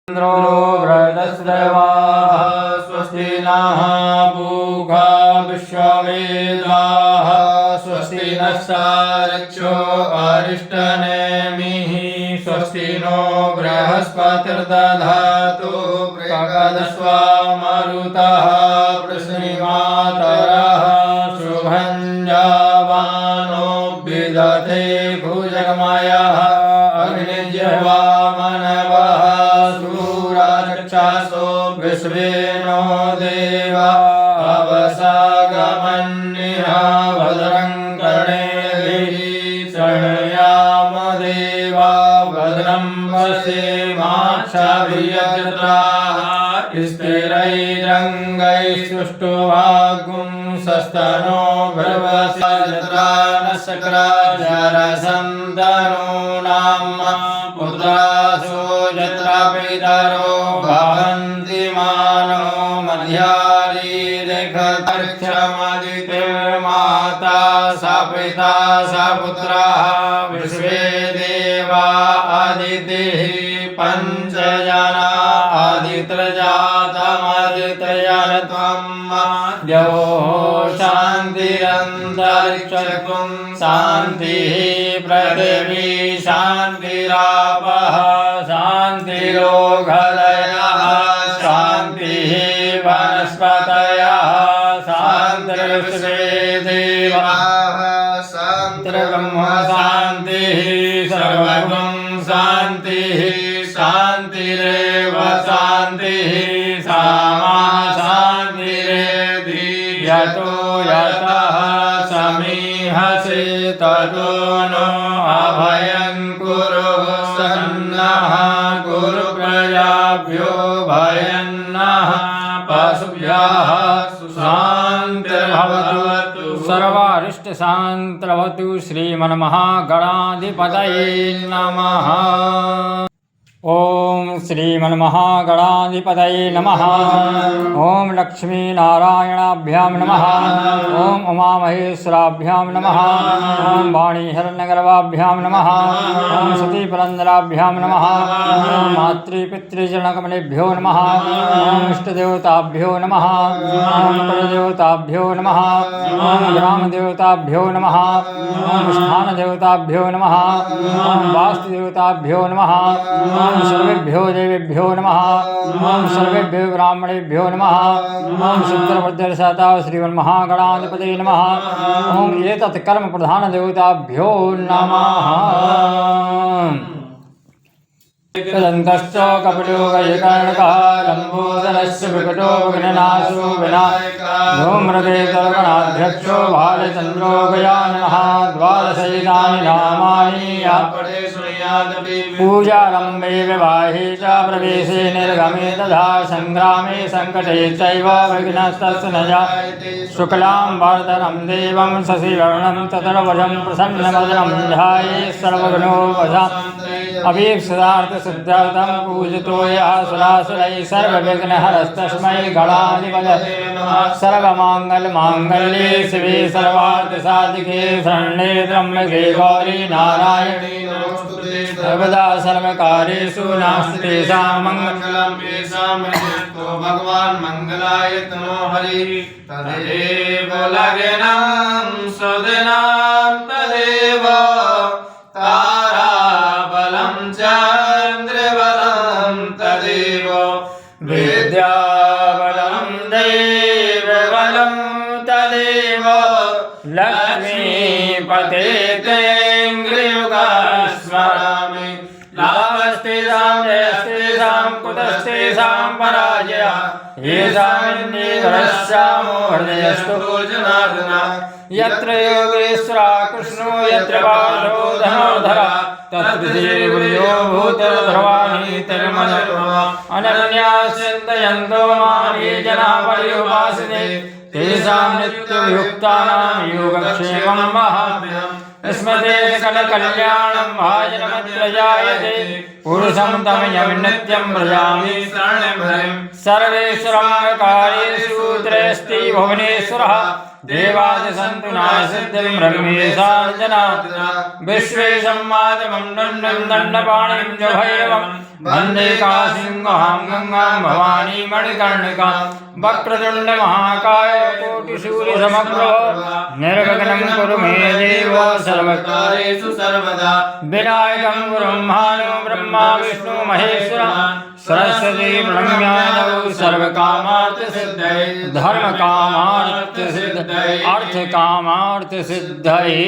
इन्द्रो वृहदस्रवाः स्वस्ति नः पूषा विश्ववेदाः स्वस्ति नस्तार्क्ष्यो अरिष्टनेमिः स्वस्ति नो बृहस्पतिर्दधातु प्रकदस्वा मरुतः पृश्निमातरः शुभं जावानो विदधे भुजगमयः अग्निजिह्वा मनवः सूराचक्षासो विश्वेनो देवा अवसागमन्यः भद्रं कर्णेभिः शृणुयाम देवा भद्रं पश्येमाक्षभिर्यजत्राः स्थिरैरङ्गैस्तुष्टुवागुं सस्तनो भर्वसजत्रा न शक्राजरसन्तनूनां पुत्रासो यत्र पितरो भवन्ति मानो मध्यारीरेखतर्क्षमदितिर्माता स पिता स पुत्रः विश्वे देवा अदितिः पञ्चजना अदित्रजातमदित्रयत्वं द्यौः शान्तिरन्तरिक्षं शान्तिः पृथिवी शान्तिरापः शान्तिरोगदयः शान्तिः वनस्पतयः शान्तिर्विश्वे देवाः शान्तिर्ब्रह्म शान्तिः सर्वगं शान्तिः शान्तिरेव शान्तिः सामा शान्तिरेधि यतो यतः समीहसे ततो नो अभयं कुरु सन्नः कुरु प्रजाभ्यो भयं नः पशुभ्यः सुशान्तिर्भवतु सर्वारिष्टशान्तिर्भवतु श्रीमन्महागणाधिपतये नमः। ओम श्रीमन्महागणाधिपतये नमः। ओम लक्ष्मीनारायणाभ्यां नमः। ओम उमामहेश्वराभ्यां नमः। ओम वाणीहिरण्यगर्भाभ्यां नमः। ओम सतीपुरन्दराभ्यां नमः। ओम मातृपितृजनकमलेभ्यो नमः। ओम इष्टदेवताभ्यो नमः। ओम कुलदेवताभ्यो नमः। ओम ग्रामदेवताभ्यो नमः। ओम स्थानदेवताभ्यो नमः। ओम वास्तुदेवताभ्यो नमः। ओम सर्वेभ्यो देवेभ्यो नमः। ओम सर्वेभ्यो ब्राह्मणेभ्यो नमः। ओम शुक्रवद्यर्षता श्रीमन्महागणाधिपतये नमः। ओम एतत् कर्म प्रधान देवताभ्यो नमः। तदन्तश्च कपिलो गजकर्णकः लम्बोदरस्य विकटो विघ्ननाशो विनायकः धूम्रकेतुर्गणाध्यक्षो भालचन्द्रो गजाननः द्वादशैतानि नामानि आपटे शृणुयादपि पूजारम्भे विवाहे च प्रवेशे निर्गमे तथा सङ्ग्रामे सङ्कटे चैव विघ्नस्तस्य न जायते शुक्लां वरदं देवं शशिवर्णं चतुर्भुजं प्रसन्नवदनं ध्यायेत् सर्वविघ्नोपशान्तये अभीप्सितार्थसिद्ध्यर्थं पूजितो यः सुरासुरैः सर्वविघ्नहरस्तस्मै गणाधिपतये नमः। सर्वमाङ्गल्यमाङ्गल्ये शिवे सर्वार्थसाधिके शरण्ये त्र्यम्बके गौरी नारायणी नमोस्तुते सर्वदा सर्वकार्येषु नास्ति तेषां मङ्गलं येषां यतो भगवान् मङ्गलाय तनो हरिः तदेव लग्नं सुदिनं तदेव ताराबलं चन्द्रबलं तदेव विद्याबलं दैवबलं तदेव लक्ष्मीपते तेऽङ्घ्रियुगस्मरामि लाभस्तेषां जयस्तेषां कुतस्तेषां पराजयः येषामिन्नीवरस्यामो हृदयस्तु जनार्दन यत्र योगेश्वरः कृष्णो यत्र बालो धनुर्धरः तत्र देवयो भूतर्ध्रुवाणि तन्मनो अनन्याः चिन्तयन्तो मां ये जनाः पर्युपासते तेषां नित्यवियुक्तानां योगक्षेमं महाभ्यम् स्मृते सकलकल्याणं भाजनमत्र जायते पुरुषं तमयं नित्यं व्रजामि शरणं हरिं सर्वेश्वराकारेषु त्रयस्ति भुवनेश्वरः देवादिसन्तु नासिद्धिं ब्रह्मेशाञ्जनात् विश्वेशं माधवं दण्डं दण्डपाणिं च भैरवं वन्दे काशीं महां गङ्गां भवानी मणिकर्णिकां वक्रतुण्ड महाकाय कोटिसूर्यसमप्रभ निर्विघ्नं कुरु मे देव सर्वकार्येषु सर्वदा विनायकं ब्रह्माणो ब्रह्मा विष्णु महेश्वर सरस्वती प्रणम्यादौ सर्वकामार्थसिद्धये धर्मकामार्थसिद्धये अर्थकामार्थसिद्धये।